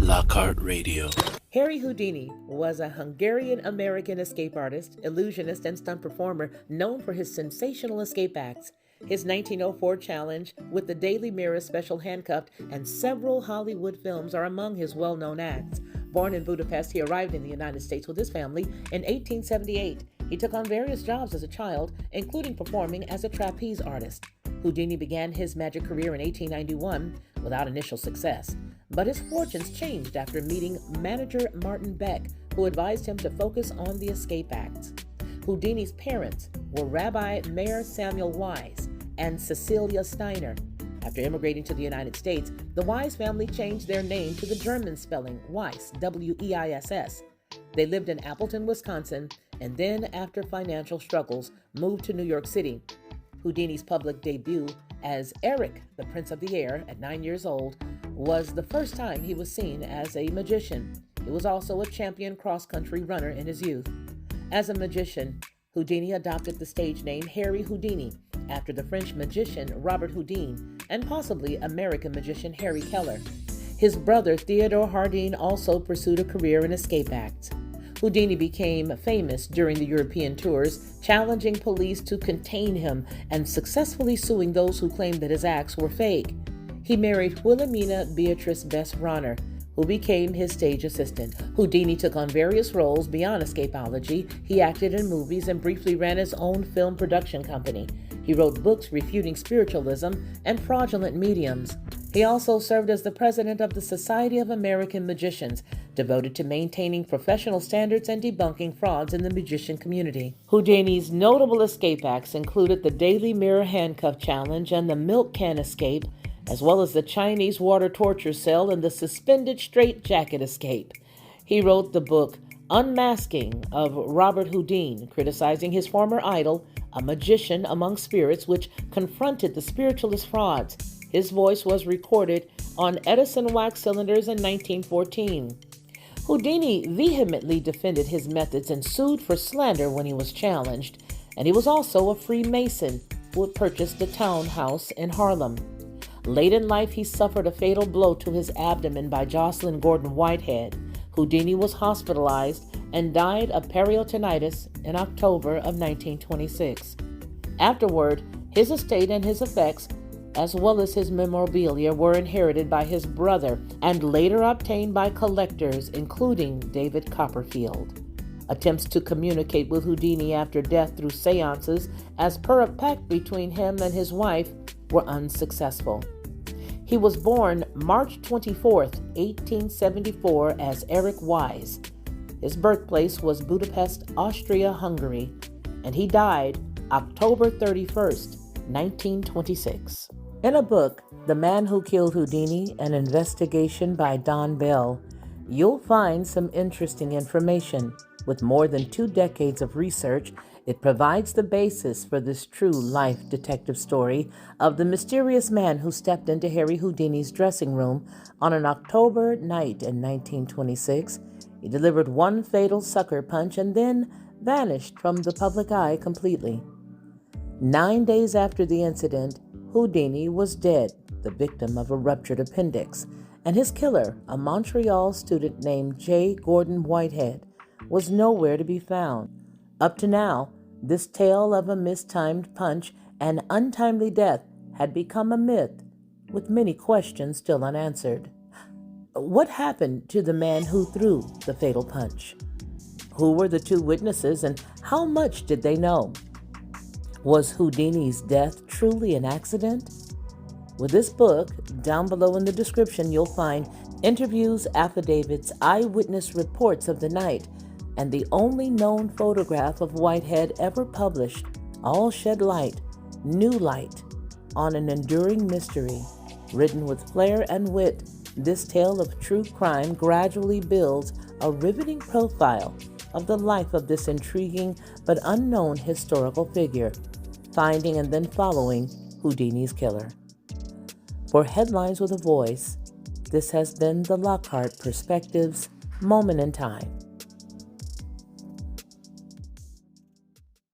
Lockhart Radio. Harry Houdini was a Hungarian-American escape artist, illusionist, and stunt performer known for his sensational escape acts. His 1904 challenge with the Daily Mirror special Handcuffed and several Hollywood films are among his well-known acts. Born in Budapest, he arrived in the United States with his family in 1878. He took on various jobs as a child, including performing as a trapeze artist. Houdini began his magic career in 1891 without initial success, but his fortunes changed after meeting manager Martin Beck, who advised him to focus on the escape acts. Houdini's parents were Rabbi Meir Samuel Weiss and Cecilia Steiner. After immigrating to the United States, the Weiss family changed their name to the German spelling Weiss, W-E-I-S-S. They lived in Appleton, Wisconsin, and then, after financial struggles, moved to New York City. Houdini's public debut as Eric, the Prince of the Air, at 9 years old, was the first time he was seen as a magician. He was also a champion cross-country runner in his youth. As a magician, Houdini adopted the stage name Harry Houdini after the French magician Robert Houdin and possibly American magician Harry Keller. His brother Theodore Hardin also pursued a career in escape acts. Houdini became famous during the European tours, challenging police to contain him and successfully suing those who claimed that his acts were fake. He married Wilhelmina Beatrice Bess-Rahner, who became his stage assistant. Houdini took on various roles beyond escapology. He acted in movies and briefly ran his own film production company. He wrote books refuting spiritualism and fraudulent mediums. He also served as the president of the Society of American Magicians, devoted to maintaining professional standards and debunking frauds in the magician community. Houdini's notable escape acts included the Daily Mirror Handcuff Challenge and the Milk Can Escape, as well as the Chinese water torture cell and the suspended straitjacket escape. He wrote the book Unmasking of Robert Houdin, criticizing his former idol, a magician among spirits, which confronted the spiritualist frauds. His voice was recorded on Edison wax cylinders in 1914. Houdini vehemently defended his methods and sued for slander when he was challenged, and he was also a Freemason who had purchased a townhouse in Harlem. Late in life, he suffered a fatal blow to his abdomen by Jocelyn Gordon Whitehead. Houdini was hospitalized and died of peritonitis in October of 1926. Afterward, his estate and his effects, as well as his memorabilia, were inherited by his brother and later obtained by collectors, including David Copperfield. Attempts to communicate with Houdini after death through seances, as per a pact between him and his wife, were unsuccessful. He was born March 24, 1874, as Ehrich Weiss. His birthplace was Budapest, Austria-Hungary, and he died October 31, 1926. In a book, The Man Who Killed Houdini, an investigation by Don Bell, you'll find some interesting information. With more than 2 decades of research, it provides the basis for this true life detective story of the mysterious man who stepped into Harry Houdini's dressing room on an October night in 1926. He delivered one fatal sucker punch and then vanished from the public eye completely. 9 days after the incident, Houdini was dead, the victim of a ruptured appendix, and his killer, a Montreal student named J. Gordon Whitehead, was nowhere to be found. Up to now, this tale of a mistimed punch and untimely death had become a myth, with many questions still unanswered. What happened to the man who threw the fatal punch? Who were the 2 witnesses, and how much did they know? Was Houdini's death truly an accident? With this book, down below in the description, you'll find interviews, affidavits, eyewitness reports of the night, and the only known photograph of Whitehead ever published, all shed light, new light, on an enduring mystery. Written with flair and wit, this tale of true crime gradually builds a riveting profile of the life of this intriguing but unknown historical figure, finding and then following Houdini's killer. For Headlines with a Voice, this has been the Lockhart Perspective's Moment in Time.